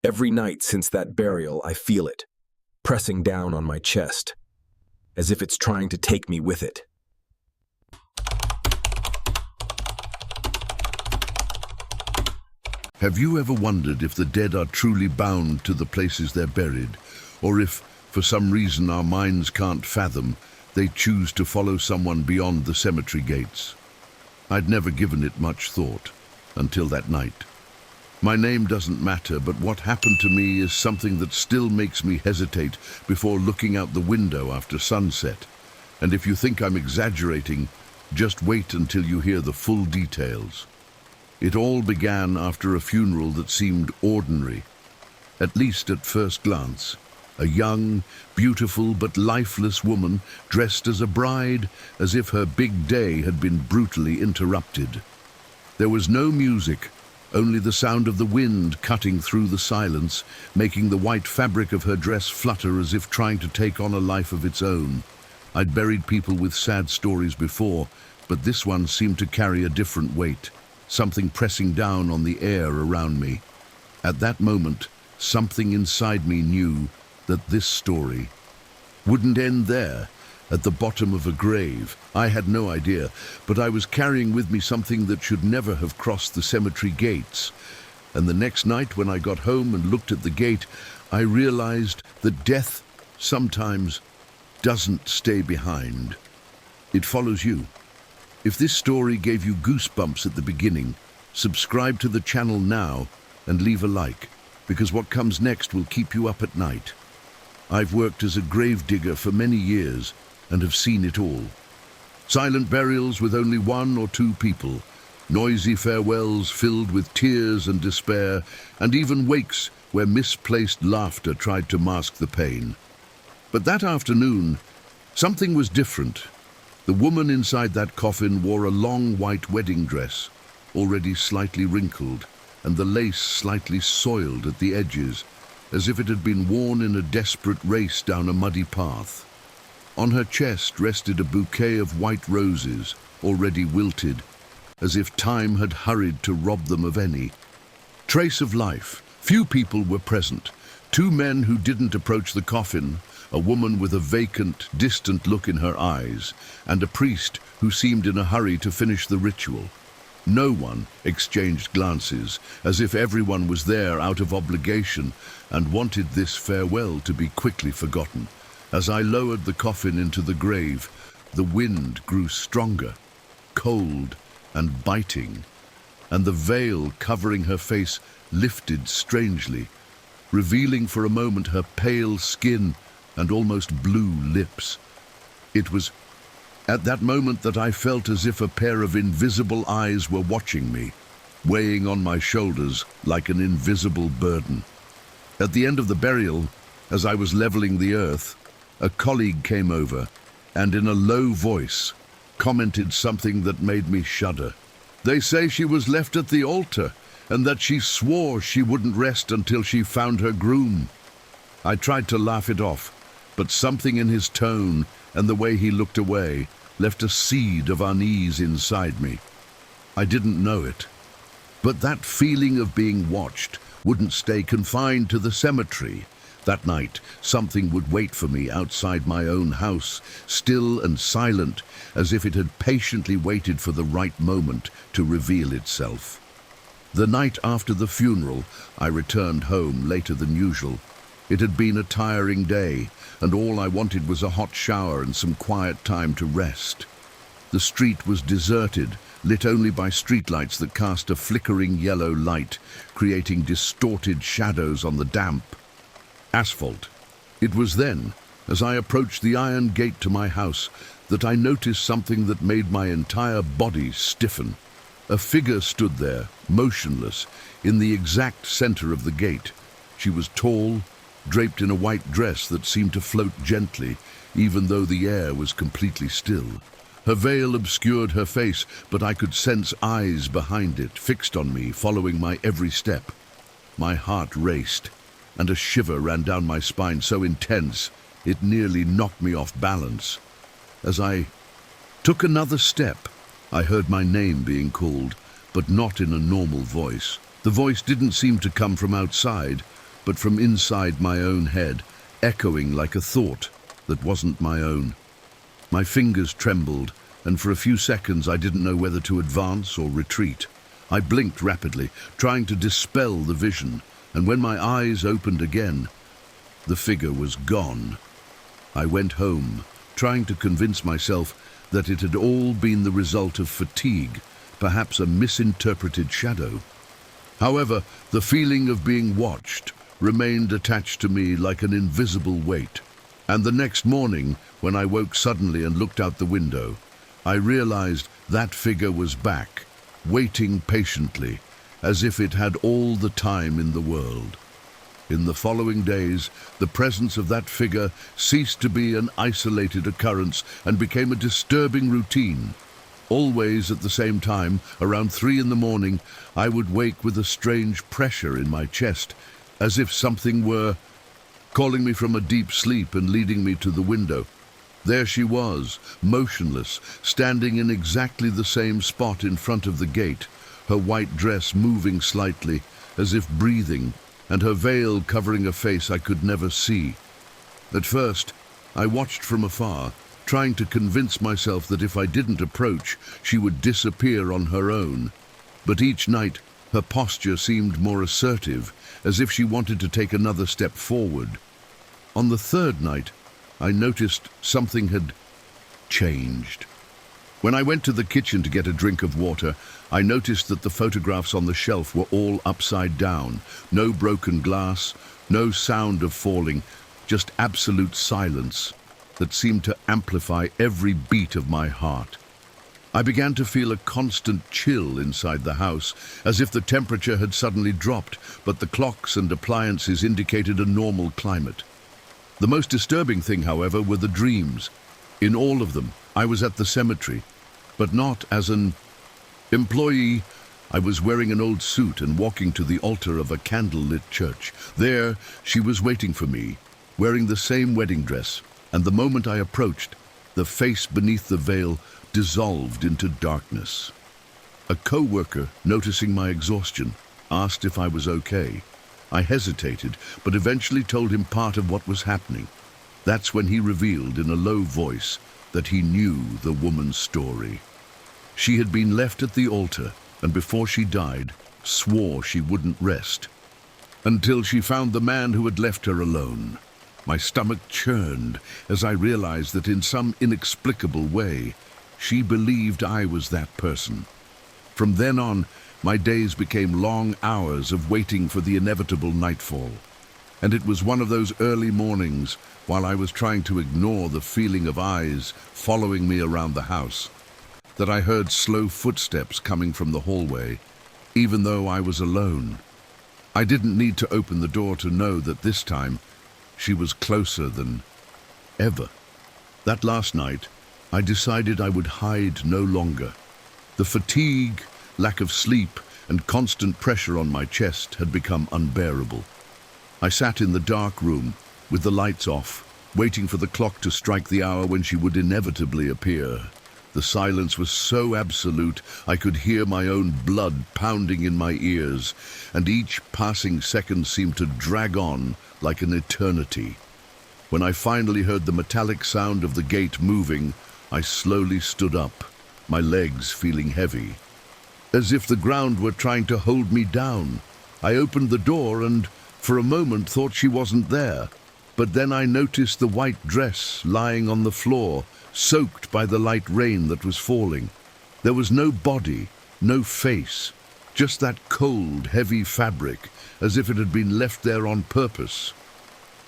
Every night since that burial, I feel it, pressing down on my chest, as if it's trying to take me with it. Have you ever wondered if the dead are truly bound to the places they're buried, or if, for some reason our minds can't fathom, they choose to follow someone beyond the cemetery gates? I'd never given it much thought, until that night. My name doesn't matter, but what happened to me is something that still makes me hesitate before looking out the window after sunset. And if you think I'm exaggerating, just wait until you hear the full details. It all began after a funeral that seemed ordinary, at least at first glance. A young, beautiful but lifeless woman dressed as a bride, as if her big day had been brutally interrupted. There was no music, only the sound of the wind cutting through the silence, making the white fabric of her dress flutter as if trying to take on a life of its own. I'd buried people with sad stories before, but this one seemed to carry a different weight, something pressing down on the air around me. At that moment, something inside me knew that this story wouldn't end there, at the bottom of a grave. I had no idea, but I was carrying with me something that should never have crossed the cemetery gates. And the next night, when I got home and looked at the gate, I realized that death sometimes doesn't stay behind. It follows you. If this story gave you goosebumps at the beginning, subscribe to the channel now and leave a like, because what comes next will keep you up at night. I've worked as a gravedigger for many years and have seen it all. Silent burials with only one or two people, noisy farewells filled with tears and despair, and even wakes where misplaced laughter tried to mask the pain. But that afternoon, something was different. The woman inside that coffin wore a long white wedding dress, already slightly wrinkled, and the lace slightly soiled at the edges, as if it had been worn in a desperate race down a muddy path. On her chest rested a bouquet of white roses, already wilted, as if time had hurried to rob them of any trace of life. Few people were present. Two men who didn't approach the coffin, a woman with a vacant, distant look in her eyes, and a priest who seemed in a hurry to finish the ritual. No one exchanged glances, as if everyone was there out of obligation and wanted this farewell to be quickly forgotten. As I lowered the coffin into the grave, the wind grew stronger, cold and biting, and the veil covering her face lifted strangely, revealing for a moment her pale skin and almost blue lips. It was at that moment that I felt as if a pair of invisible eyes were watching me, weighing on my shoulders like an invisible burden. At the end of the burial, as I was leveling the earth, a colleague came over and in a low voice commented something that made me shudder. They say she was left at the altar and that she swore she wouldn't rest until she found her groom. I tried to laugh it off, but something in his tone and the way he looked away left a seed of unease inside me. I didn't know it, but that feeling of being watched wouldn't stay confined to the cemetery. That night, something would wait for me outside my own house, still and silent, as if it had patiently waited for the right moment to reveal itself. The night after the funeral, I returned home later than usual. It had been a tiring day, and all I wanted was a hot shower and some quiet time to rest. The street was deserted, lit only by streetlights that cast a flickering yellow light, creating distorted shadows on the damp asphalt. It was then, as I approached the iron gate to my house, that I noticed something that made my entire body stiffen. A figure stood there, motionless, in the exact center of the gate. She was tall, draped in a white dress that seemed to float gently, even though the air was completely still. Her veil obscured her face, but I could sense eyes behind it, fixed on me, following my every step. My heart raced, and a shiver ran down my spine so intense it nearly knocked me off balance. As I took another step, I heard my name being called, but not in a normal voice. The voice didn't seem to come from outside, but from inside my own head, echoing like a thought that wasn't my own. My fingers trembled, and for a few seconds I didn't know whether to advance or retreat. I blinked rapidly, trying to dispel the vision, and when my eyes opened again, the figure was gone. I went home, trying to convince myself that it had all been the result of fatigue, perhaps a misinterpreted shadow. However, the feeling of being watched remained attached to me like an invisible weight. And the next morning, when I woke suddenly and looked out the window, I realized that figure was back, waiting patiently, as if it had all the time in the world. In the following days, the presence of that figure ceased to be an isolated occurrence and became a disturbing routine. Always at the same time, around 3 in the morning, I would wake with a strange pressure in my chest, as if something were calling me from a deep sleep and leading me to the window. There she was, motionless, standing in exactly the same spot in front of the gate, her white dress moving slightly, as if breathing, and her veil covering a face I could never see. At first, I watched from afar, trying to convince myself that if I didn't approach, she would disappear on her own. But each night, her posture seemed more assertive, as if she wanted to take another step forward. On the 3rd night, I noticed something had changed. When I went to the kitchen to get a drink of water, I noticed that the photographs on the shelf were all upside down. No broken glass, no sound of falling, just absolute silence that seemed to amplify every beat of my heart. I began to feel a constant chill inside the house, as if the temperature had suddenly dropped, but the clocks and appliances indicated a normal climate. The most disturbing thing, however, were the dreams. In all of them, I was at the cemetery, but not as an employee. I was wearing an old suit and walking to the altar of a candle-lit church. There, she was waiting for me, wearing the same wedding dress, and the moment I approached, the face beneath the veil dissolved into darkness. A co-worker, noticing my exhaustion, asked if I was okay. I hesitated, but eventually told him part of what was happening. That's when he revealed in a low voice that he knew the woman's story. She had been left at the altar, and before she died, swore she wouldn't rest until she found the man who had left her alone. My stomach churned as I realized that in some inexplicable way, she believed I was that person. From then on, my days became long hours of waiting for the inevitable nightfall. And it was one of those early mornings, while I was trying to ignore the feeling of eyes following me around the house, that I heard slow footsteps coming from the hallway, even though I was alone. I didn't need to open the door to know that this time she was closer than ever. That last night, I decided I would hide no longer. The fatigue, lack of sleep, and constant pressure on my chest had become unbearable. I sat in the dark room, with the lights off, waiting for the clock to strike the hour when she would inevitably appear. The silence was so absolute, I could hear my own blood pounding in my ears, and each passing second seemed to drag on like an eternity. When I finally heard the metallic sound of the gate moving, I slowly stood up, my legs feeling heavy, as if the ground were trying to hold me down. I opened the door and, for a moment, thought she wasn't there. But then I noticed the white dress lying on the floor, soaked by the light rain that was falling. There was no body, no face, just that cold, heavy fabric, as if it had been left there on purpose.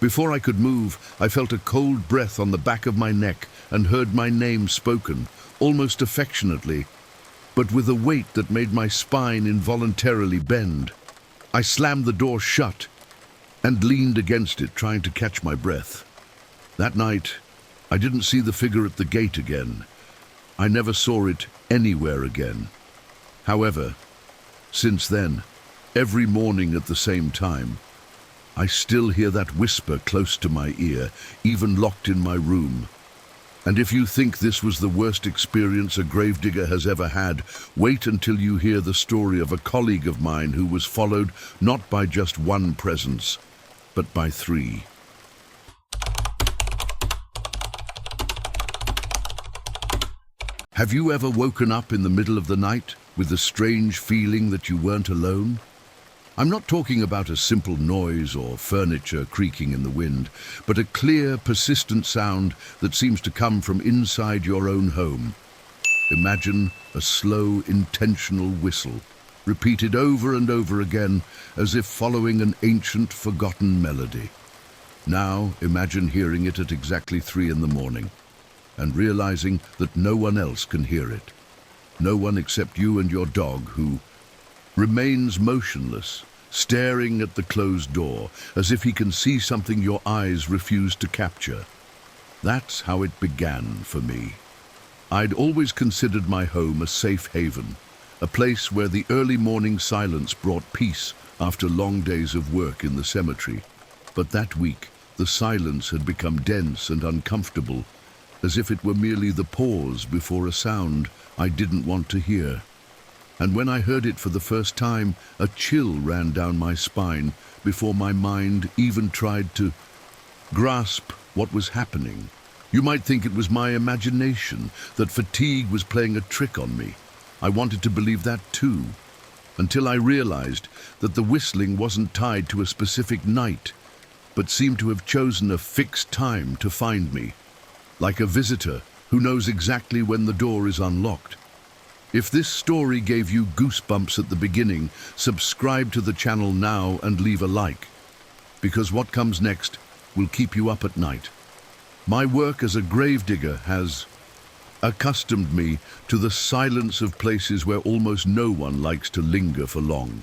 Before I could move, I felt a cold breath on the back of my neck and heard my name spoken, almost affectionately, but with a weight that made my spine involuntarily bend. I slammed the door shut and leaned against it, trying to catch my breath. That night, I didn't see the figure at the gate again. I never saw it anywhere again. However, since then, every morning at the same time, I still hear that whisper close to my ear, even locked in my room. And if you think this was the worst experience a gravedigger has ever had, wait until you hear the story of a colleague of mine who was followed not by just one presence, but by 3. Have you ever woken up in the middle of the night with the strange feeling that you weren't alone? I'm not talking about a simple noise or furniture creaking in the wind, but a clear, persistent sound that seems to come from inside your own home. Imagine a slow, intentional whistle, repeated over and over again as if following an ancient, forgotten melody. Now imagine hearing it at exactly 3 in the morning and realizing that no one else can hear it. No one except you and your dog, who remains motionless, staring at the closed door as if he can see something your eyes refuse to capture. That's how it began for me. I'd always considered my home a safe haven, a place where the early morning silence brought peace after long days of work in the cemetery. But that week, the silence had become dense and uncomfortable, as if it were merely the pause before a sound I didn't want to hear. And when I heard it for the first time, a chill ran down my spine before my mind even tried to grasp what was happening. You might think it was my imagination, that fatigue was playing a trick on me. I wanted to believe that too, until I realized that the whistling wasn't tied to a specific night, but seemed to have chosen a fixed time to find me, like a visitor who knows exactly when the door is unlocked. If this story gave you goosebumps at the beginning, subscribe to the channel now and leave a like, because what comes next will keep you up at night. My work as a gravedigger has accustomed me to the silence of places where almost no one likes to linger for long.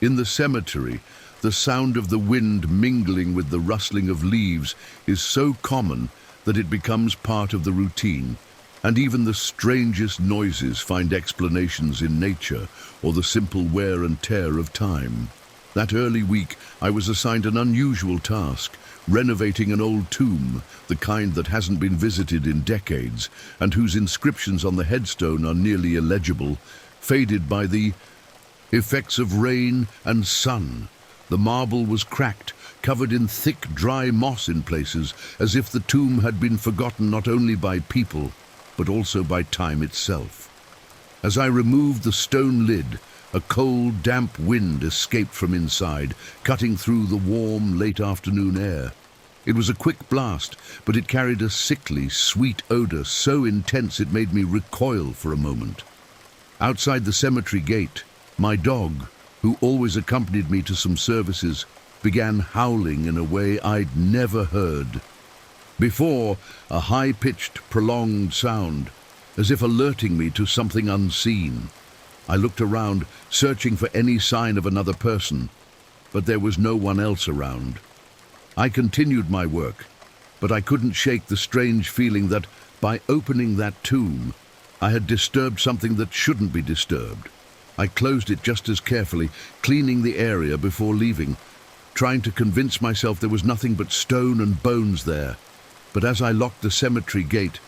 In the cemetery, the sound of the wind mingling with the rustling of leaves is so common that it becomes part of the routine, and even the strangest noises find explanations in nature or the simple wear and tear of time. That early week, I was assigned an unusual task, renovating an old tomb, the kind that hasn't been visited in decades, and whose inscriptions on the headstone are nearly illegible, faded by the effects of rain and sun. The marble was cracked, covered in thick, dry moss in places, as if the tomb had been forgotten not only by people, but also by time itself. As I removed the stone lid, a cold, damp wind escaped from inside, cutting through the warm, late afternoon air. It was a quick blast, but it carried a sickly, sweet odor so intense it made me recoil for a moment. Outside the cemetery gate, my dog, who always accompanied me to some services, began howling in a way I'd never heard before, a high-pitched, prolonged sound, as if alerting me to something unseen. I looked around, searching for any sign of another person, but there was no one else around. I continued my work, but I couldn't shake the strange feeling that, by opening that tomb, I had disturbed something that shouldn't be disturbed. I closed it just as carefully, cleaning the area before leaving, trying to convince myself there was nothing but stone and bones there. But as I locked the cemetery gate,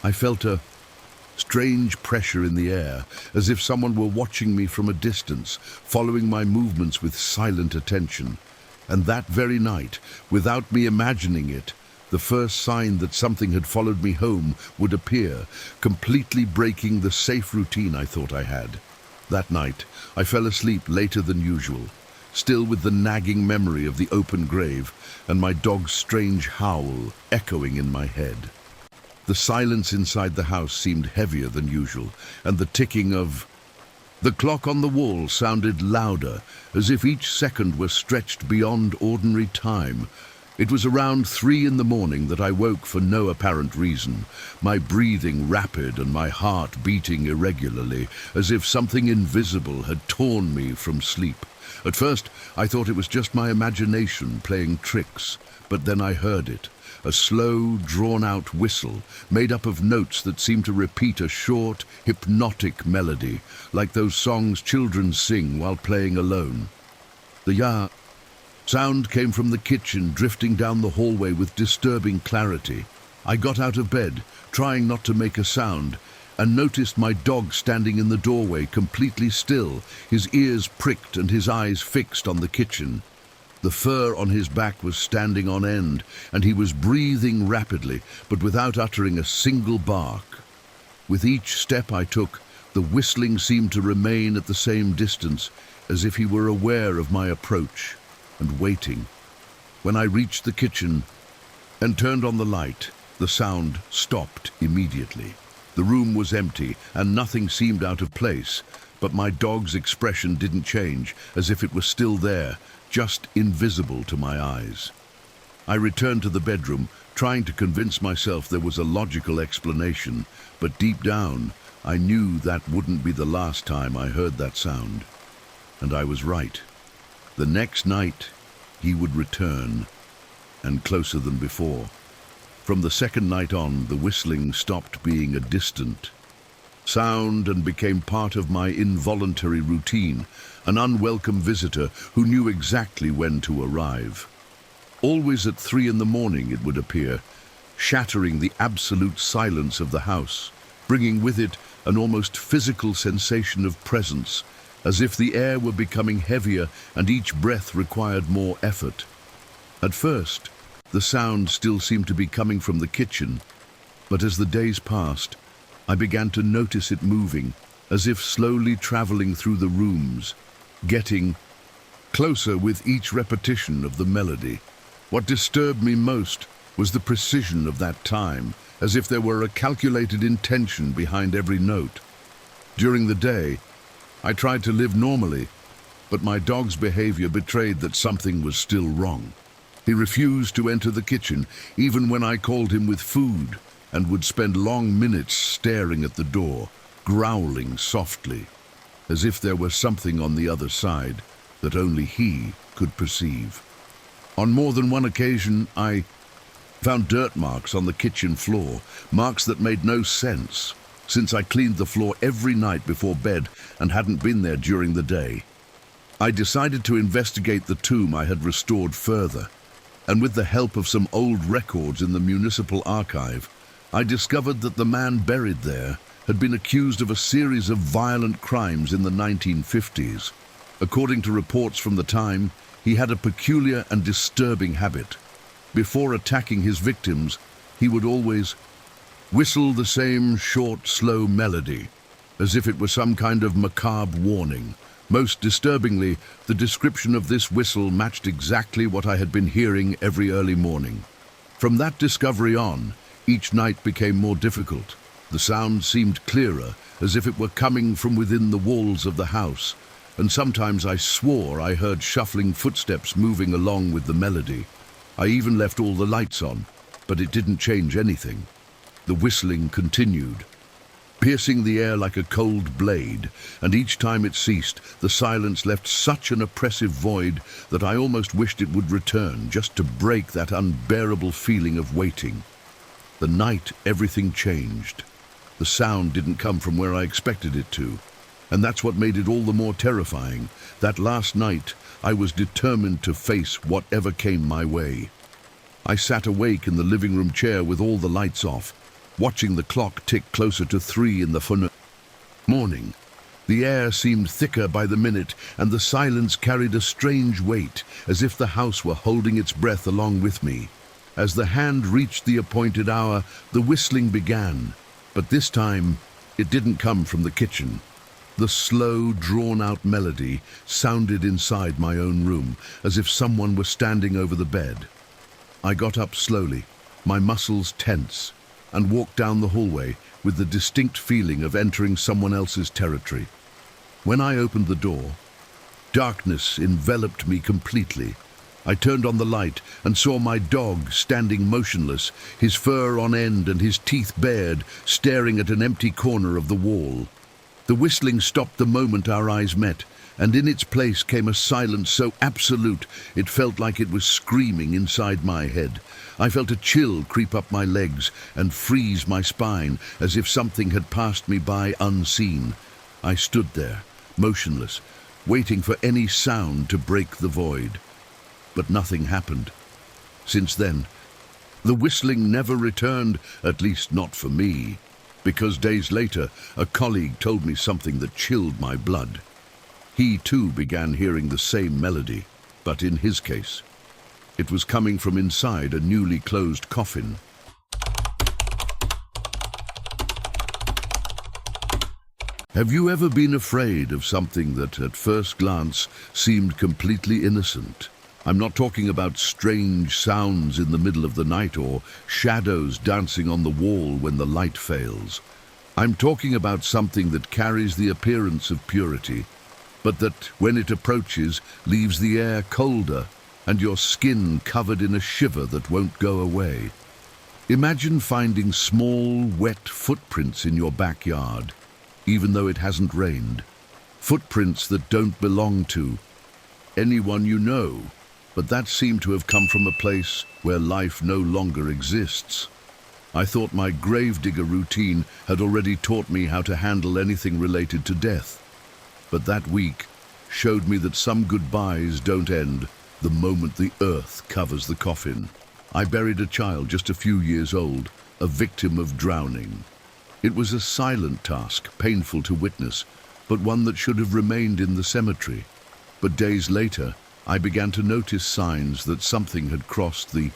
I felt a strange pressure in the air, as if someone were watching me from a distance, following my movements with silent attention. And that very night, without me imagining it, the first sign that something had followed me home would appear, completely breaking the safe routine I thought I had. That night, I fell asleep later than usual, still with the nagging memory of the open grave and my dog's strange howl echoing in my head. The silence inside the house seemed heavier than usual, and the ticking of the clock on the wall sounded louder, as if each second were stretched beyond ordinary time. It was around 3 in the morning that I woke for no apparent reason, my breathing rapid and my heart beating irregularly, as if something invisible had torn me from sleep. At first, I thought it was just my imagination playing tricks, but then I heard it, a slow, drawn-out whistle, made up of notes that seemed to repeat a short, hypnotic melody, like those songs children sing while playing alone. The sound came from the kitchen, drifting down the hallway with disturbing clarity. I got out of bed, trying not to make a sound, and noticed my dog standing in the doorway, completely still, his ears pricked and his eyes fixed on the kitchen. The fur on his back was standing on end, and he was breathing rapidly, but without uttering a single bark. With each step I took, the whistling seemed to remain at the same distance, as if he were aware of my approach and waiting. When I reached the kitchen and turned on the light, the sound stopped immediately. The room was empty, and nothing seemed out of place, but my dog's expression didn't change, as if it was still there, just invisible to my eyes. I returned to the bedroom, trying to convince myself there was a logical explanation, but deep down, I knew that wouldn't be the last time I heard that sound. And I was right. The next night, he would return, and closer than before. From the second night on, the whistling stopped being a distant sound and became part of my involuntary routine, an unwelcome visitor who knew exactly when to arrive. Always at 3 in the morning, it would appear, shattering the absolute silence of the house, bringing with it an almost physical sensation of presence, as if the air were becoming heavier and each breath required more effort. At first, the sound still seemed to be coming from the kitchen, but as the days passed, I began to notice it moving, as if slowly traveling through the rooms, getting closer with each repetition of the melody. What disturbed me most was the precision of that time, as if there were a calculated intention behind every note. During the day, I tried to live normally, but my dog's behavior betrayed that something was still wrong. He refused to enter the kitchen, even when I called him with food, and would spend long minutes staring at the door, growling softly, as if there was something on the other side that only he could perceive. On more than one occasion, I found dirt marks on the kitchen floor, marks that made no sense, since I cleaned the floor every night before bed and hadn't been there during the day. I decided to investigate the tomb I had restored further, and with the help of some old records in the municipal archive, I discovered that the man buried there had been accused of a series of violent crimes in the 1950s. According to reports from the time, he had a peculiar and disturbing habit. Before attacking his victims, he would always whistle the same short, slow melody, as if it were some kind of macabre warning. Most disturbingly, the description of this whistle matched exactly what I had been hearing every early morning. From that discovery on, each night became more difficult. The sound seemed clearer, as if it were coming from within the walls of the house, and sometimes I swore I heard shuffling footsteps moving along with the melody. I even left all the lights on, but it didn't change anything. The whistling continued, piercing the air like a cold blade, and each time it ceased, the silence left such an oppressive void that I almost wished it would return, just to break that unbearable feeling of waiting. The night, everything changed. The sound didn't come from where I expected it to, and that's what made it all the more terrifying. That last night, I was determined to face whatever came my way. I sat awake in the living room chair with all the lights off, watching the clock tick closer to 3 in the morning. The air seemed thicker by the minute, and the silence carried a strange weight, as if the house were holding its breath along with me. As the hand reached the appointed hour, the whistling began, but this time it didn't come from the kitchen. The slow, drawn-out melody sounded inside my own room, as if someone were standing over the bed. I got up slowly, my muscles tense, and walked down the hallway with the distinct feeling of entering someone else's territory. When I opened the door, darkness enveloped me completely. I turned on the light and saw my dog standing motionless, his fur on end and his teeth bared, staring at an empty corner of the wall. The whistling stopped the moment our eyes met, and in its place came a silence so absolute it felt like it was screaming inside my head. I felt a chill creep up my legs and freeze my spine, as if something had passed me by unseen. I stood there, motionless, waiting for any sound to break the void. But nothing happened. Since then, the whistling never returned, at least not for me, because days later, a colleague told me something that chilled my blood. He too began hearing the same melody, But in his case, it was coming from inside a newly closed coffin. Have you ever been afraid of something that at first glance seemed completely innocent? I'm not talking about strange sounds in the middle of the night or shadows dancing on the wall when the light fails. I'm talking about something that carries the appearance of purity, but that, when it approaches, leaves the air colder and your skin covered in a shiver that won't go away. Imagine finding small, wet footprints in your backyard, even though it hasn't rained. Footprints that don't belong to anyone you know, but that seem to have come from a place where life no longer exists. I thought my gravedigger routine had already taught me how to handle anything related to death. But that week showed me that some goodbyes don't end the moment the earth covers the coffin. I buried a child just a few years old, a victim of drowning. It was a silent task, painful to witness, but one that should have remained in the cemetery. But days later, I began to notice signs that something had crossed the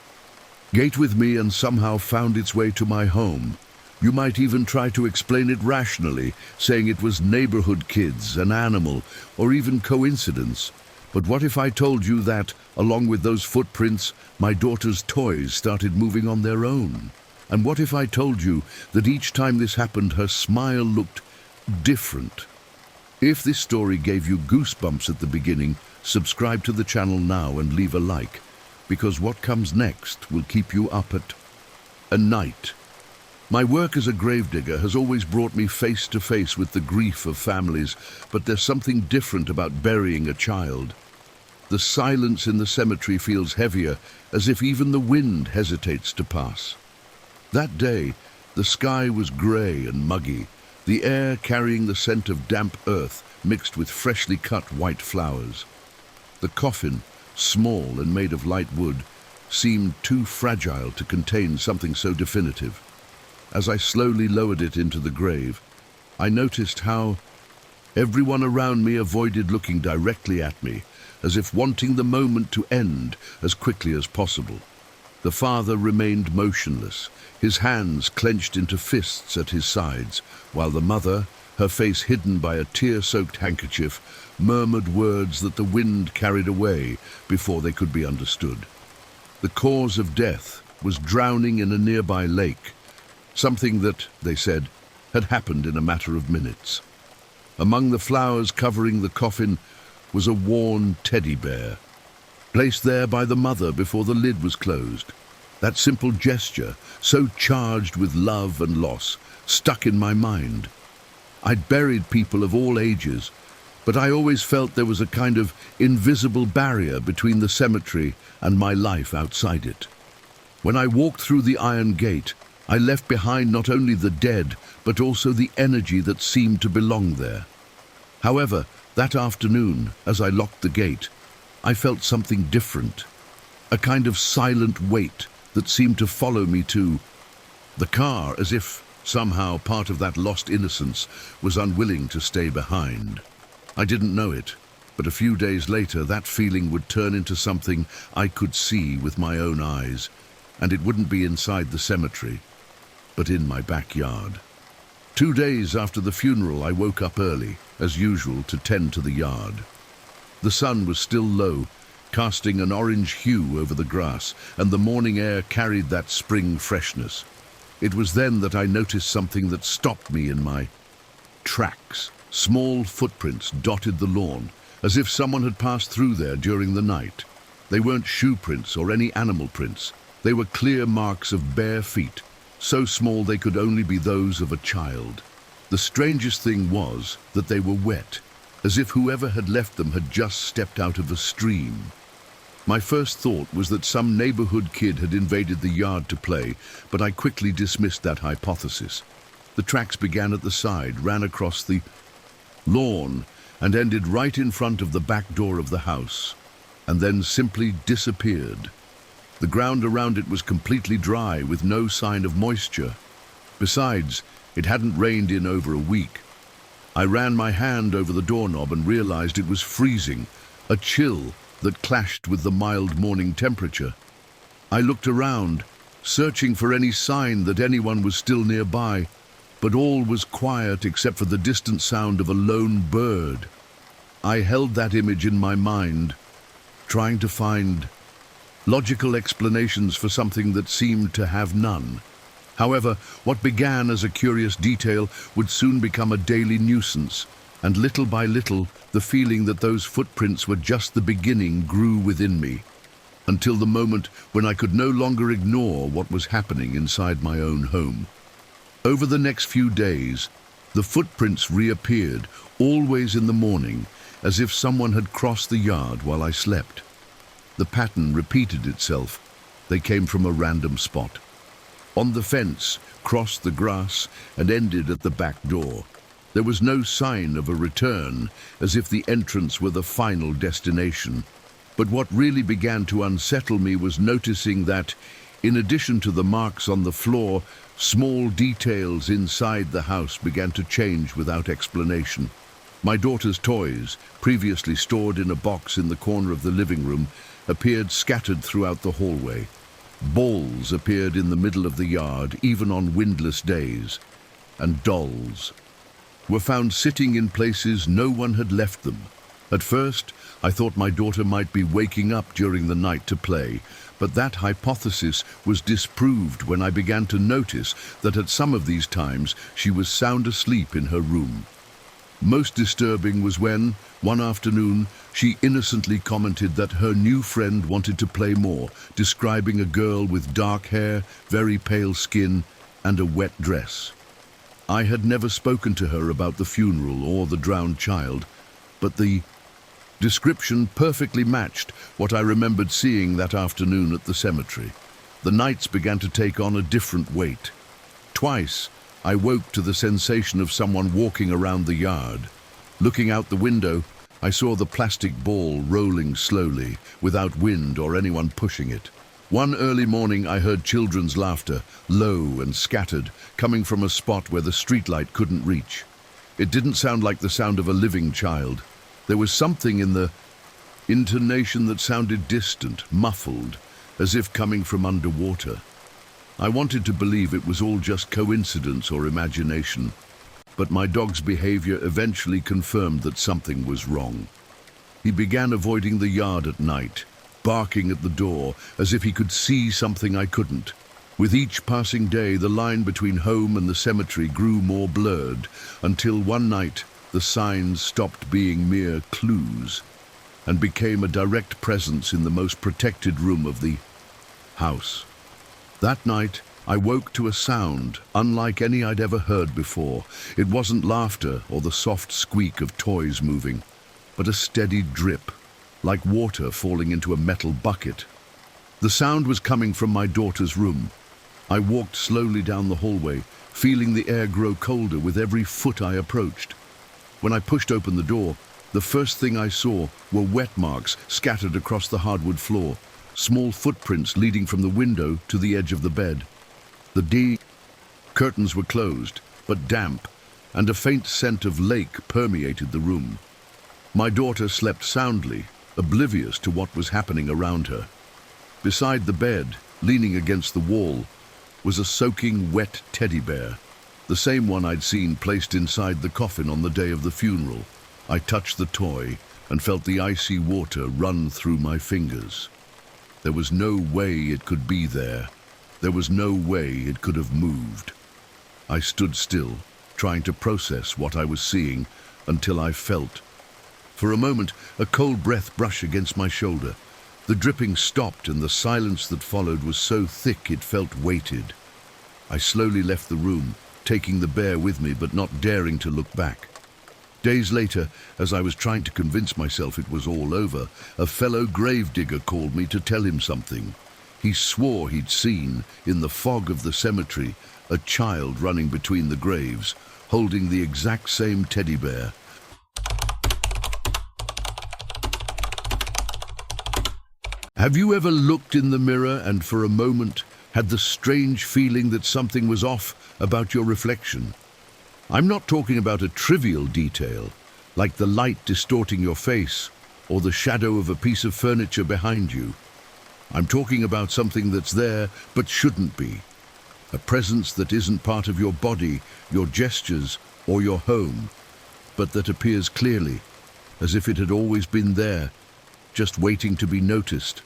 gate with me and somehow found its way to my home. You might even try to explain it rationally, saying it was neighborhood kids, an animal, or even coincidence. But what if I told you that, along with those footprints, my daughter's toys started moving on their own? And what if I told you that each time this happened, her smile looked different? If this story gave you goosebumps at the beginning, subscribe to the channel now and leave a like, because what comes next will keep you up at night. My work as a gravedigger has always brought me face to face with the grief of families, but there's something different about burying a child. The silence in the cemetery feels heavier, as if even the wind hesitates to pass. That day, the sky was grey and muggy, the air carrying the scent of damp earth mixed with freshly cut white flowers. The coffin, small and made of light wood, seemed too fragile to contain something so definitive. As I slowly lowered it into the grave, I noticed how everyone around me avoided looking directly at me, as if wanting the moment to end as quickly as possible. The father remained motionless, his hands clenched into fists at his sides, while the mother, her face hidden by a tear-soaked handkerchief, murmured words that the wind carried away before they could be understood. The cause of death was drowning in a nearby lake, something that, they said, had happened in a matter of minutes. Among the flowers covering the coffin was a worn teddy bear, placed there by the mother before the lid was closed. That simple gesture, so charged with love and loss, stuck in my mind. I'd buried people of all ages, but I always felt there was a kind of invisible barrier between the cemetery and my life outside it. When I walked through the iron gate, I left behind not only the dead, but also the energy that seemed to belong there. However, that afternoon, as I locked the gate, I felt something different, a kind of silent weight that seemed to follow me to the car, as if somehow part of that lost innocence was unwilling to stay behind. I didn't know it, but a few days later that feeling would turn into something I could see with my own eyes, and it wouldn't be inside the cemetery, but in my backyard. 2 days after the funeral, I woke up early, as usual, to tend to the yard. The sun was still low, casting an orange hue over the grass, and the morning air carried that spring freshness. It was then that I noticed something that stopped me in my tracks. Small footprints dotted the lawn, as if someone had passed through there during the night. They weren't shoe prints or any animal prints. They were clear marks of bare feet, so small they could only be those of a child. The strangest thing was that they were wet, as if whoever had left them had just stepped out of a stream. My first thought was that some neighborhood kid had invaded the yard to play, but I quickly dismissed that hypothesis. The tracks began at the side, ran across the lawn, and ended right in front of the back door of the house, and then simply disappeared. The ground around it was completely dry, with no sign of moisture. Besides, it hadn't rained in over a week. I ran my hand over the doorknob and realized it was freezing. A chill, that clashed with the mild morning temperature. I looked around, searching for any sign that anyone was still nearby, but all was quiet except for the distant sound of a lone bird. I held that image in my mind, trying to find logical explanations for something that seemed to have none. However, what began as a curious detail would soon become a daily nuisance, and little by little, the feeling that those footprints were just the beginning grew within me, until the moment when I could no longer ignore what was happening inside my own home. Over the next few days, the footprints reappeared, always in the morning, as if someone had crossed the yard while I slept. The pattern repeated itself. They came from a random spot. On the fence, crossed the grass, and ended at the back door. There was no sign of a return, as if the entrance were the final destination. But what really began to unsettle me was noticing that, in addition to the marks on the floor, small details inside the house began to change without explanation. My daughter's toys, previously stored in a box in the corner of the living room, appeared scattered throughout the hallway. Balls appeared in the middle of the yard, even on windless days, and dolls were found sitting in places no one had left them. At first, I thought my daughter might be waking up during the night to play, but that hypothesis was disproved when I began to notice that at some of these times she was sound asleep in her room. Most disturbing was when, one afternoon, she innocently commented that her new friend wanted to play more, describing a girl with dark hair, very pale skin, and a wet dress. I had never spoken to her about the funeral or the drowned child, but the description perfectly matched what I remembered seeing that afternoon at the cemetery. The nights began to take on a different weight. Twice, I woke to the sensation of someone walking around the yard. Looking out the window, I saw the plastic ball rolling slowly, without wind or anyone pushing it. One early morning I heard children's laughter, low and scattered, coming from a spot where the streetlight couldn't reach. It didn't sound like the sound of a living child. There was something in the intonation that sounded distant, muffled, as if coming from underwater. I wanted to believe it was all just coincidence or imagination, but my dog's behavior eventually confirmed that something was wrong. He began avoiding the yard at night, barking at the door as if he could see something I couldn't. With each passing day, the line between home and the cemetery grew more blurred, until one night the signs stopped being mere clues and became a direct presence in the most protected room of the house. That night, I woke to a sound unlike any I'd ever heard before. It wasn't laughter or the soft squeak of toys moving, but a steady drip, like water falling into a metal bucket. The sound was coming from my daughter's room. I walked slowly down the hallway, feeling the air grow colder with every foot I approached. When I pushed open the door, the first thing I saw were wet marks scattered across the hardwood floor, small footprints leading from the window to the edge of the bed. The curtains were closed, but damp, and a faint scent of lake permeated the room. My daughter slept soundly, oblivious to what was happening around her. Beside the bed, leaning against the wall, was a soaking wet teddy bear, the same one I'd seen placed inside the coffin on the day of the funeral. I touched the toy and felt the icy water run through my fingers. There was no way it could be there. There was no way it could have moved. I stood still, trying to process what I was seeing, until I felt, for a moment, a cold breath brush against my shoulder. The dripping stopped, and the silence that followed was so thick it felt weighted. I slowly left the room, taking the bear with me but not daring to look back. Days later, as I was trying to convince myself it was all over, a fellow gravedigger called me to tell him something. He swore he'd seen, in the fog of the cemetery, a child running between the graves, holding the exact same teddy bear. Have you ever looked in the mirror and for a moment had the strange feeling that something was off about your reflection? I'm not talking about a trivial detail, like the light distorting your face, or the shadow of a piece of furniture behind you. I'm talking about something that's there but shouldn't be. A presence that isn't part of your body, your gestures, or your home, but that appears clearly, as if it had always been there, just waiting to be noticed.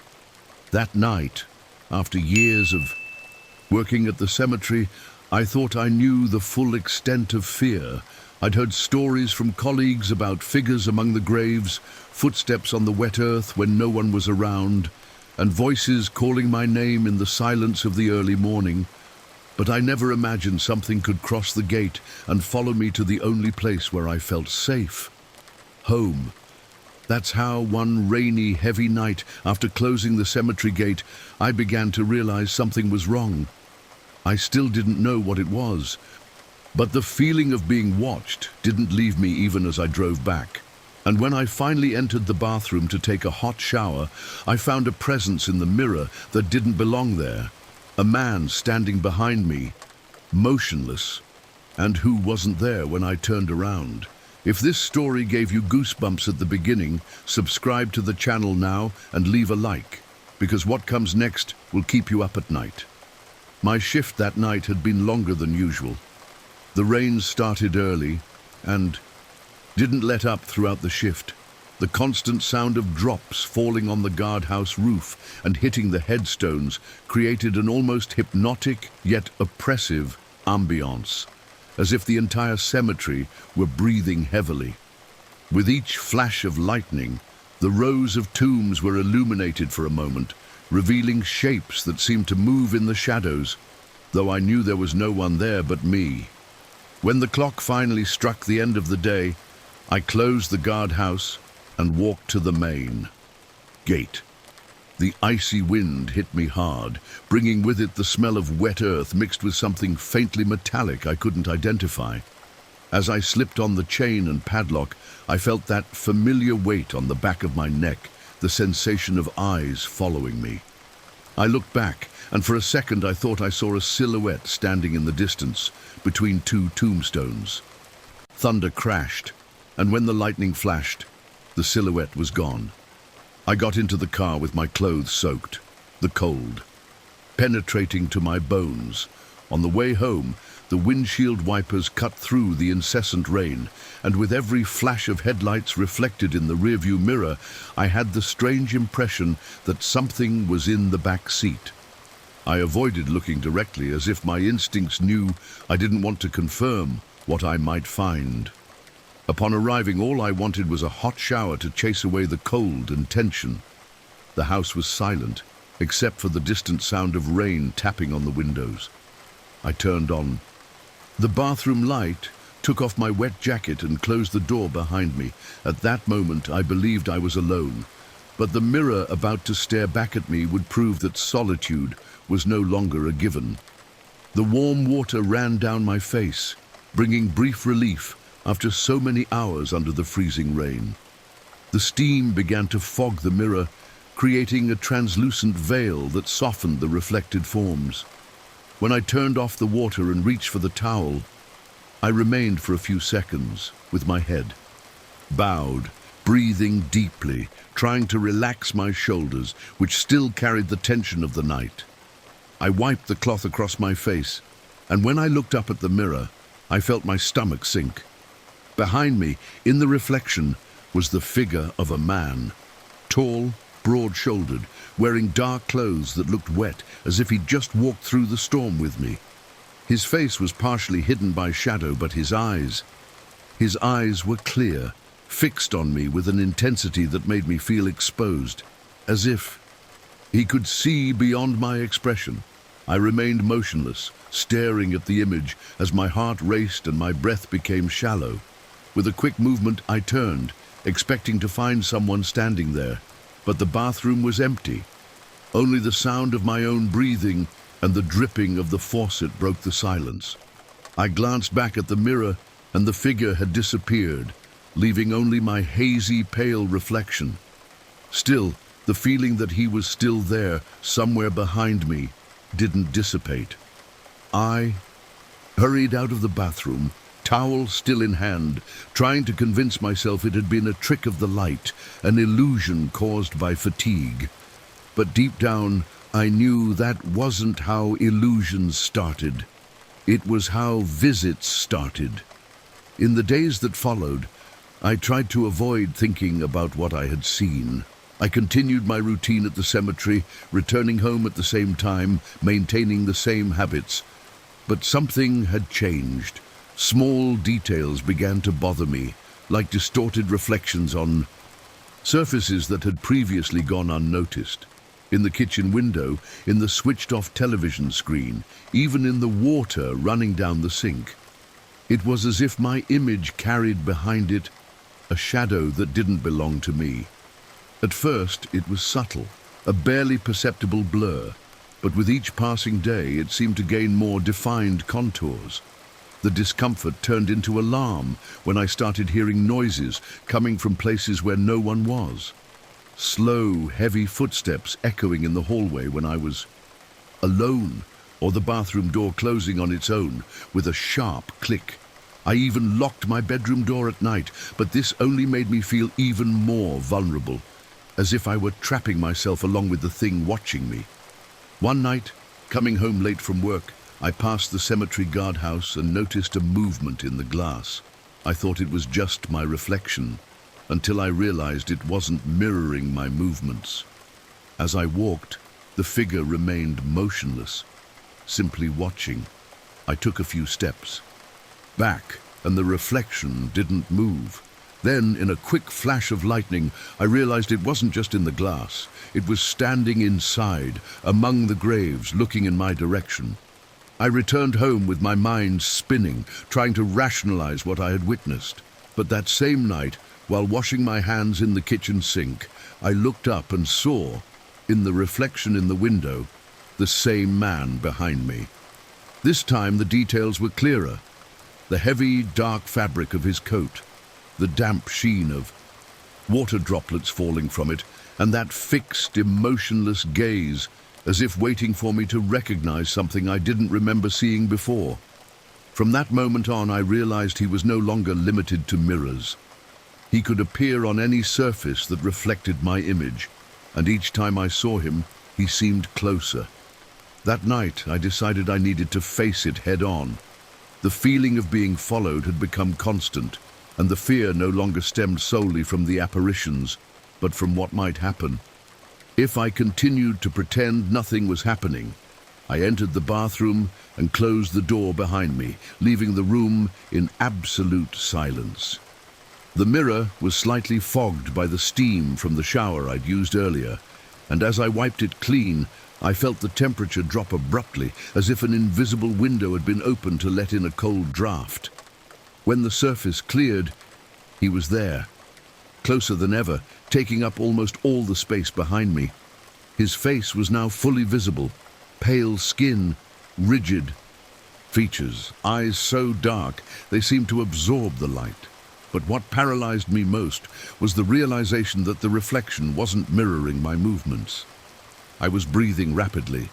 That night, after years of working at the cemetery, I thought I knew the full extent of fear. I'd heard stories from colleagues about figures among the graves, footsteps on the wet earth when no one was around, and voices calling my name in the silence of the early morning. But I never imagined something could cross the gate and follow me to the only place where I felt safe. Home. That's how one rainy, heavy night, after closing the cemetery gate, I began to realize something was wrong. I still didn't know what it was, but the feeling of being watched didn't leave me even as I drove back. And when I finally entered the bathroom to take a hot shower, I found a presence in the mirror that didn't belong there. A man standing behind me, motionless, and who wasn't there when I turned around. If this story gave you goosebumps at the beginning, subscribe to the channel now and leave a like, because what comes next will keep you up at night. My shift that night had been longer than usual. The rain started early and didn't let up throughout the shift. The constant sound of drops falling on the guardhouse roof and hitting the headstones created an almost hypnotic yet oppressive ambiance, as if the entire cemetery were breathing heavily. With each flash of lightning, the rows of tombs were illuminated for a moment, revealing shapes that seemed to move in the shadows, though I knew there was no one there but me. When the clock finally struck the end of the day, I closed the guardhouse and walked to the main gate. The icy wind hit me hard, bringing with it the smell of wet earth mixed with something faintly metallic I couldn't identify. As I slipped on the chain and padlock, I felt that familiar weight on the back of my neck, the sensation of eyes following me. I looked back, and for a second I thought I saw a silhouette standing in the distance, between two tombstones. Thunder crashed, and when the lightning flashed, the silhouette was gone. I got into the car with my clothes soaked, the cold penetrating to my bones. On the way home, the windshield wipers cut through the incessant rain, and with every flash of headlights reflected in the rearview mirror, I had the strange impression that something was in the back seat. I avoided looking directly, as if my instincts knew I didn't want to confirm what I might find. Upon arriving, all I wanted was a hot shower to chase away the cold and tension. The house was silent, except for the distant sound of rain tapping on the windows. I turned on the bathroom light, took off my wet jacket and closed the door behind me. At that moment, I believed I was alone, but the mirror about to stare back at me would prove that solitude was no longer a given. The warm water ran down my face, bringing brief relief after so many hours under the freezing rain. The steam began to fog the mirror, creating a translucent veil that softened the reflected forms. When I turned off the water and reached for the towel, I remained for a few seconds with my head bowed, breathing deeply, trying to relax my shoulders, which still carried the tension of the night. I wiped the cloth across my face, and when I looked up at the mirror, I felt my stomach sink. Behind me, in the reflection, was the figure of a man, tall, broad-shouldered, wearing dark clothes that looked wet, as if he'd just walked through the storm with me. His face was partially hidden by shadow, but his eyes were clear, fixed on me with an intensity that made me feel exposed, as if he could see beyond my expression. I remained motionless, staring at the image as my heart raced and my breath became shallow. With a quick movement, I turned, expecting to find someone standing there, but the bathroom was empty. Only the sound of my own breathing and the dripping of the faucet broke the silence. I glanced back at the mirror, and the figure had disappeared, leaving only my hazy, pale reflection. Still, the feeling that he was still there, somewhere behind me, didn't dissipate. I hurried out of the bathroom towel still in hand, trying to convince myself it had been a trick of the light, an illusion caused by fatigue. But deep down, I knew that wasn't how illusions started. It was how visits started. In the days that followed, I tried to avoid thinking about what I had seen. I continued my routine at the cemetery, returning home at the same time, maintaining the same habits. But something had changed. Small details began to bother me, like distorted reflections on surfaces that had previously gone unnoticed. In the kitchen window, in the switched-off television screen, even in the water running down the sink. It was as if my image carried behind it a shadow that didn't belong to me. At first, it was subtle, a barely perceptible blur, but with each passing day, it seemed to gain more defined contours. The discomfort turned into alarm when I started hearing noises coming from places where no one was. Slow, heavy footsteps echoing in the hallway when I was alone, or the bathroom door closing on its own with a sharp click. I even locked my bedroom door at night, but this only made me feel even more vulnerable, as if I were trapping myself along with the thing watching me. One night, coming home late from work, I passed the cemetery guardhouse and noticed a movement in the glass. I thought it was just my reflection, until I realized it wasn't mirroring my movements. As I walked, the figure remained motionless, simply watching. I took a few steps back, and the reflection didn't move. Then, in a quick flash of lightning, I realized it wasn't just in the glass. It was standing inside, among the graves, looking in my direction. I returned home with my mind spinning, trying to rationalize what I had witnessed. But that same night, while washing my hands in the kitchen sink, I looked up and saw, in the reflection in the window, the same man behind me. This time the details were clearer. The heavy, dark fabric of his coat, the damp sheen of water droplets falling from it, and that fixed, emotionless gaze, as if waiting for me to recognize something I didn't remember seeing before. From that moment on, I realized he was no longer limited to mirrors. He could appear on any surface that reflected my image, and each time I saw him, he seemed closer. That night, I decided I needed to face it head-on. The feeling of being followed had become constant, and the fear no longer stemmed solely from the apparitions, but from what might happen. If I continued to pretend nothing was happening, I entered the bathroom and closed the door behind me, leaving the room in absolute silence. The mirror was slightly fogged by the steam from the shower I'd used earlier, and as I wiped it clean, I felt the temperature drop abruptly, as if an invisible window had been opened to let in a cold draft. When the surface cleared, he was there, closer than ever, taking up almost all the space behind me. His face was now fully visible, pale skin, rigid features, eyes so dark they seemed to absorb the light. But what paralyzed me most was the realization that the reflection wasn't mirroring my movements. I was breathing rapidly,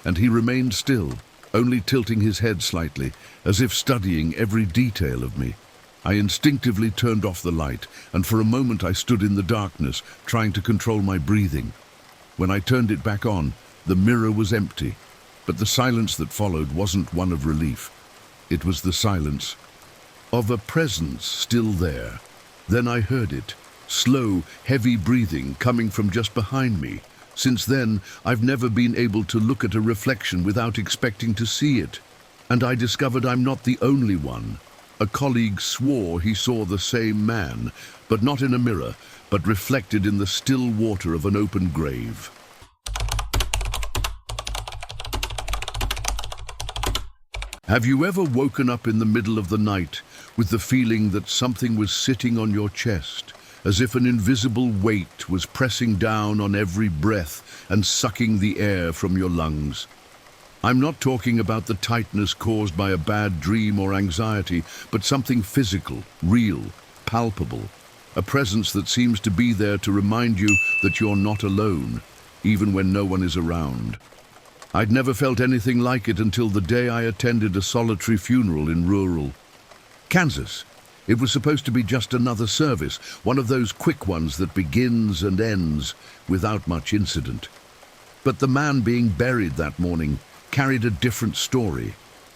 and he remained still, only tilting his head slightly, as if studying every detail of me. I instinctively turned off the light, and for a moment I stood in the darkness, trying to control my breathing. When I turned it back on, the mirror was empty, but the silence that followed wasn't one of relief. It was the silence of a presence still there. Then I heard it, slow, heavy breathing coming from just behind me. Since then, I've never been able to look at a reflection without expecting to see it. And I discovered I'm not the only one. A colleague swore he saw the same man, but not in a mirror, but reflected in the still water of an open grave. Have you ever woken up in the middle of the night with the feeling that something was sitting on your chest, as if an invisible weight was pressing down on every breath and sucking the air from your lungs? I'm not talking about the tightness caused by a bad dream or anxiety, but something physical, real, palpable. A presence that seems to be there to remind you that you're not alone, even when no one is around. I'd never felt anything like it until the day I attended a solitary funeral in rural Kansas. It was supposed to be just another service, one of those quick ones that begins and ends without much incident. But the man being buried that morning carried a different story,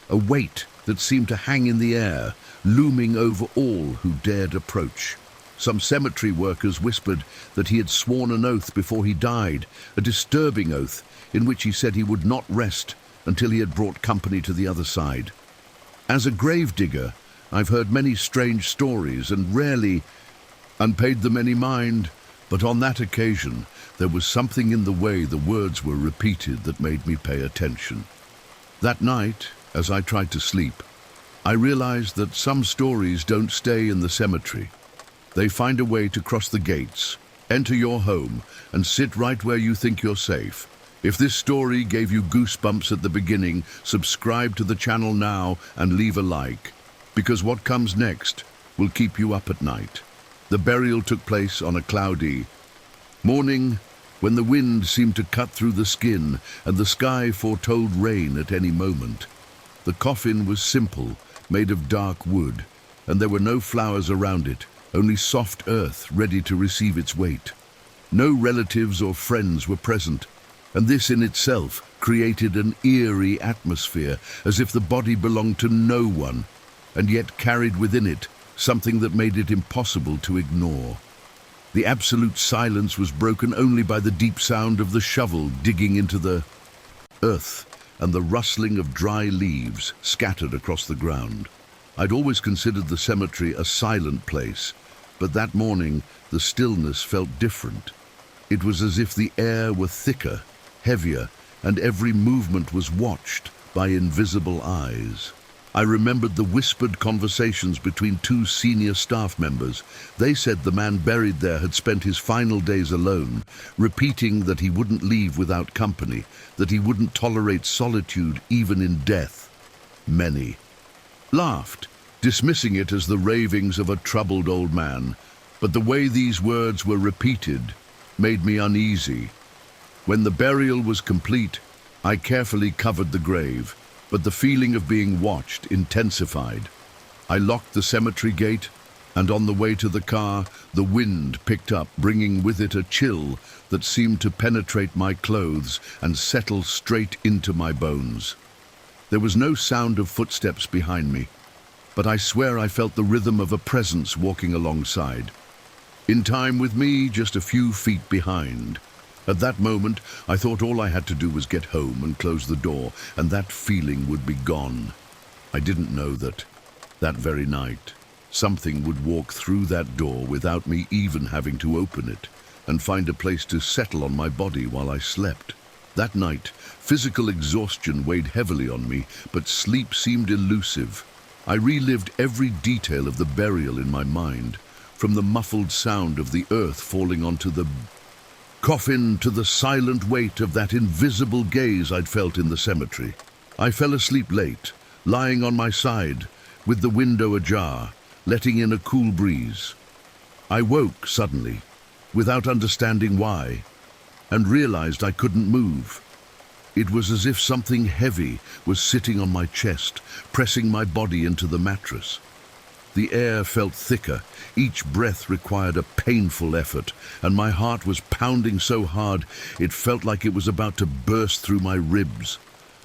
a weight that seemed to hang in the air, looming over all who dared approach. Some cemetery workers whispered that he had sworn an oath before he died, a disturbing oath in which he said he would not rest until he had brought company to the other side. As a gravedigger, I've heard many strange stories and rarely paid them any mind, but on that occasion there was something in the way the words were repeated that made me pay attention. That night, as I tried to sleep, I realized that some stories don't stay in the cemetery. They find a way to cross the gates, enter your home, and sit right where you think you're safe. If this story gave you goosebumps at the beginning, subscribe to the channel now and leave a like, because what comes next will keep you up at night. The burial took place on a cloudy morning when the wind seemed to cut through the skin and the sky foretold rain at any moment. The coffin was simple, made of dark wood, and there were no flowers around it, only soft earth ready to receive its weight. No relatives or friends were present, and this in itself created an eerie atmosphere, as if the body belonged to no one, and yet carried within it something that made it impossible to ignore. The absolute silence was broken only by the deep sound of the shovel digging into the earth and the rustling of dry leaves scattered across the ground. I'd always considered the cemetery a silent place, but that morning the stillness felt different. It was as if the air were thicker, heavier, and every movement was watched by invisible eyes. I remembered the whispered conversations between two senior staff members. They said the man buried there had spent his final days alone, repeating that he wouldn't leave without company, that he wouldn't tolerate solitude even in death. Many laughed, dismissing it as the ravings of a troubled old man, but the way these words were repeated made me uneasy. When the burial was complete, I carefully covered the grave, but the feeling of being watched intensified. I locked the cemetery gate, and on the way to the car, the wind picked up, bringing with it a chill that seemed to penetrate my clothes and settle straight into my bones. There was no sound of footsteps behind me, but I swear I felt the rhythm of a presence walking alongside. In time with me, just a few feet behind. At that moment, I thought all I had to do was get home and close the door, and that feeling would be gone. I didn't know that very night, something would walk through that door without me even having to open it, and find a place to settle on my body while I slept. That night, physical exhaustion weighed heavily on me, but sleep seemed elusive. I relived every detail of the burial in my mind, from the muffled sound of the earth falling onto the coffin to the silent weight of that invisible gaze I'd felt in the cemetery. I fell asleep late, lying on my side, with the window ajar, letting in a cool breeze. I woke suddenly, without understanding why, and realized I couldn't move. It was as if something heavy was sitting on my chest, pressing my body into the mattress. The air felt thicker, each breath required a painful effort, and my heart was pounding so hard it felt like it was about to burst through my ribs.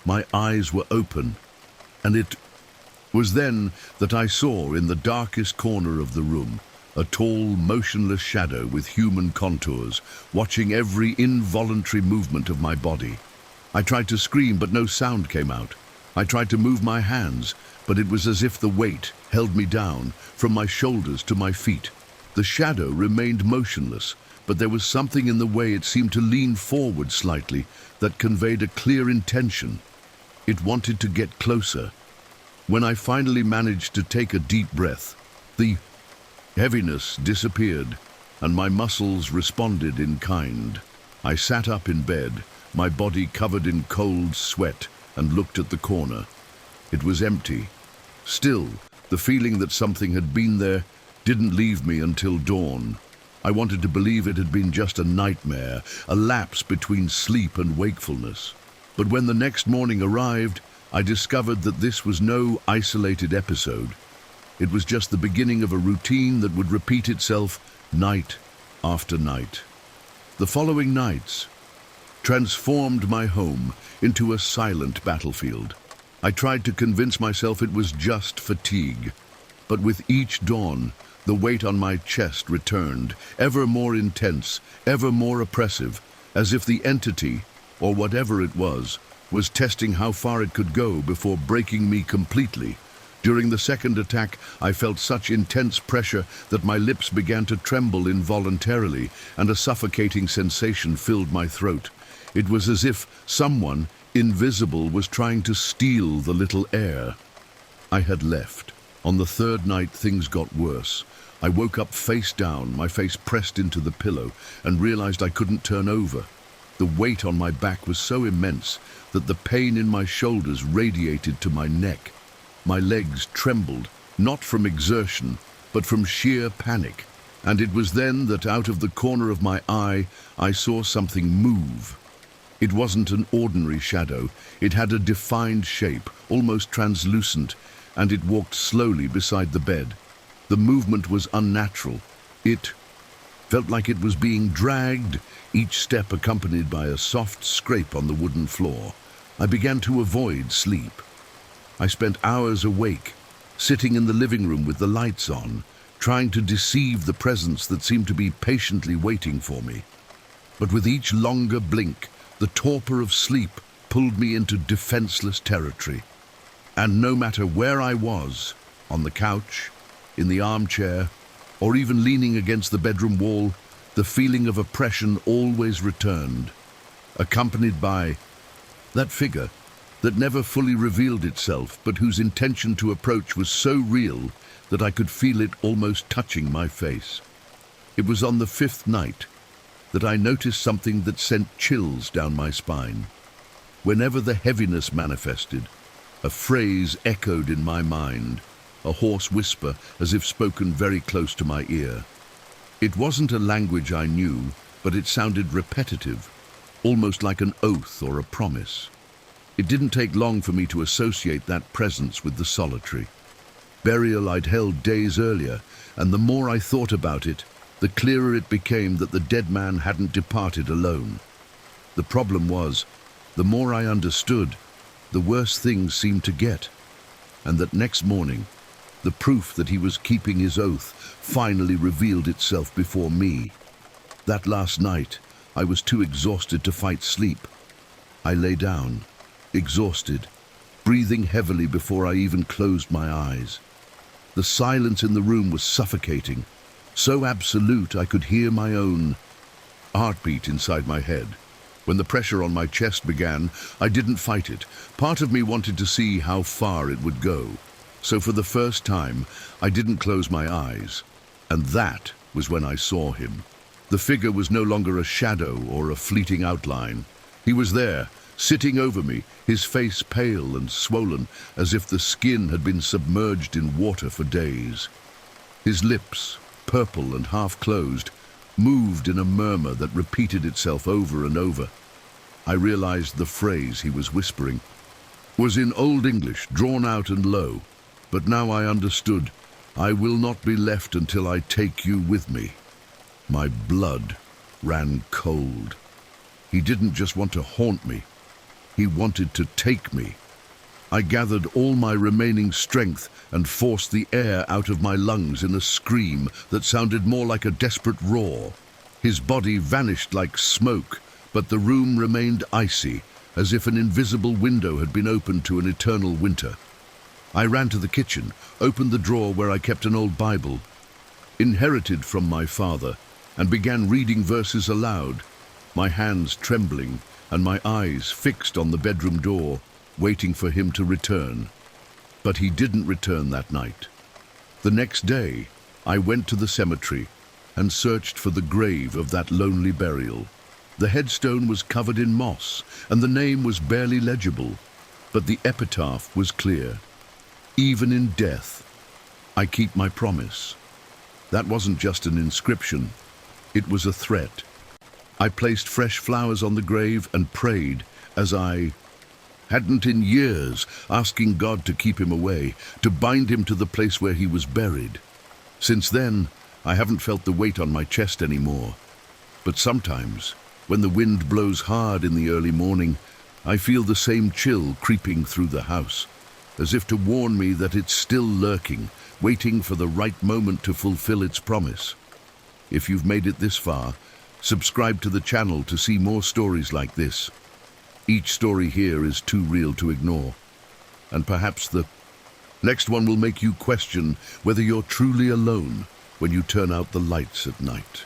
My eyes were open, and it was then that I saw in the darkest corner of the room a tall, motionless shadow with human contours, watching every involuntary movement of my body. I tried to scream, but no sound came out. I tried to move my hands, but it was as if the weight held me down, from my shoulders to my feet. The shadow remained motionless, but there was something in the way it seemed to lean forward slightly that conveyed a clear intention. It wanted to get closer. When I finally managed to take a deep breath, the heaviness disappeared, and my muscles responded in kind. I sat up in bed, my body covered in cold sweat, and looked at the corner. It was empty. Still, the feeling that something had been there didn't leave me until dawn. I wanted to believe it had been just a nightmare, a lapse between sleep and wakefulness. But when the next morning arrived, I discovered that this was no isolated episode. It was just the beginning of a routine that would repeat itself night after night. The following nights transformed my home into a silent battlefield. I tried to convince myself it was just fatigue, but with each dawn, the weight on my chest returned, ever more intense, ever more oppressive, as if the entity, or whatever it was testing how far it could go before breaking me completely. During the second attack, I felt such intense pressure that my lips began to tremble involuntarily, and a suffocating sensation filled my throat. It was as if someone, invisible, was trying to steal the little air. I had left. On the third night, things got worse. I woke up face down, my face pressed into the pillow, and realized I couldn't turn over. The weight on my back was so immense that the pain in my shoulders radiated to my neck. My legs trembled, not from exertion, but from sheer panic. And it was then that out of the corner of my eye, I saw something move. It wasn't an ordinary shadow. It had a defined shape, almost translucent, and it walked slowly beside the bed. The movement was unnatural. It felt like it was being dragged, each step accompanied by a soft scrape on the wooden floor. I began to avoid sleep. I spent hours awake, sitting in the living room with the lights on, trying to deceive the presence that seemed to be patiently waiting for me. But with each longer blink, the torpor of sleep pulled me into defenseless territory. And no matter where I was, on the couch, in the armchair, or even leaning against the bedroom wall, the feeling of oppression always returned, accompanied by that figure that never fully revealed itself, but whose intention to approach was so real that I could feel it almost touching my face. It was on the fifth night that I noticed something that sent chills down my spine. Whenever the heaviness manifested, a phrase echoed in my mind, a hoarse whisper as if spoken very close to my ear. It wasn't a language I knew, but it sounded repetitive, almost like an oath or a promise. It didn't take long for me to associate that presence with the solitary burial I'd held days earlier, and the more I thought about it, the clearer it became that the dead man hadn't departed alone. The problem was, the more I understood, the worse things seemed to get, and that next morning, the proof that he was keeping his oath finally revealed itself before me. That last night, I was too exhausted to fight sleep. I lay down, exhausted, breathing heavily before I even closed my eyes. The silence in the room was suffocating, so absolute I could hear my own heartbeat inside my head. When the pressure on my chest began, I didn't fight it. Part of me wanted to see how far it would go. So for the first time, I didn't close my eyes. And that was when I saw him. The figure was no longer a shadow or a fleeting outline. He was there, sitting over me, his face pale and swollen, as if the skin had been submerged in water for days. His lips, purple and half-closed, moved in a murmur that repeated itself over and over. I realized the phrase he was whispering was in Old English, drawn out and low, but now I understood. I will not be left until I take you with me. My blood ran cold. He didn't just want to haunt me. He wanted to take me. I gathered all my remaining strength and forced the air out of my lungs in a scream that sounded more like a desperate roar. His body vanished like smoke, but the room remained icy, as if an invisible window had been opened to an eternal winter. I ran to the kitchen, opened the drawer where I kept an old Bible, inherited from my father, and began reading verses aloud, my hands trembling and my eyes fixed on the bedroom door, waiting for him to return. But he didn't return that night. The next day, I went to the cemetery and searched for the grave of that lonely burial. The headstone was covered in moss, and the name was barely legible, but the epitaph was clear. Even in death, I keep my promise. That wasn't just an inscription, it was a threat. I placed fresh flowers on the grave and prayed as I Hadn't in years, asking God to keep him away, to bind him to the place where he was buried. Since then, I haven't felt the weight on my chest anymore. But sometimes, when the wind blows hard in the early morning, I feel the same chill creeping through the house, as if to warn me that it's still lurking, waiting for the right moment to fulfill its promise. If you've made it this far, subscribe to the channel to see more stories like this. Each story here is too real to ignore. And perhaps the next one will make you question whether you're truly alone when you turn out the lights at night.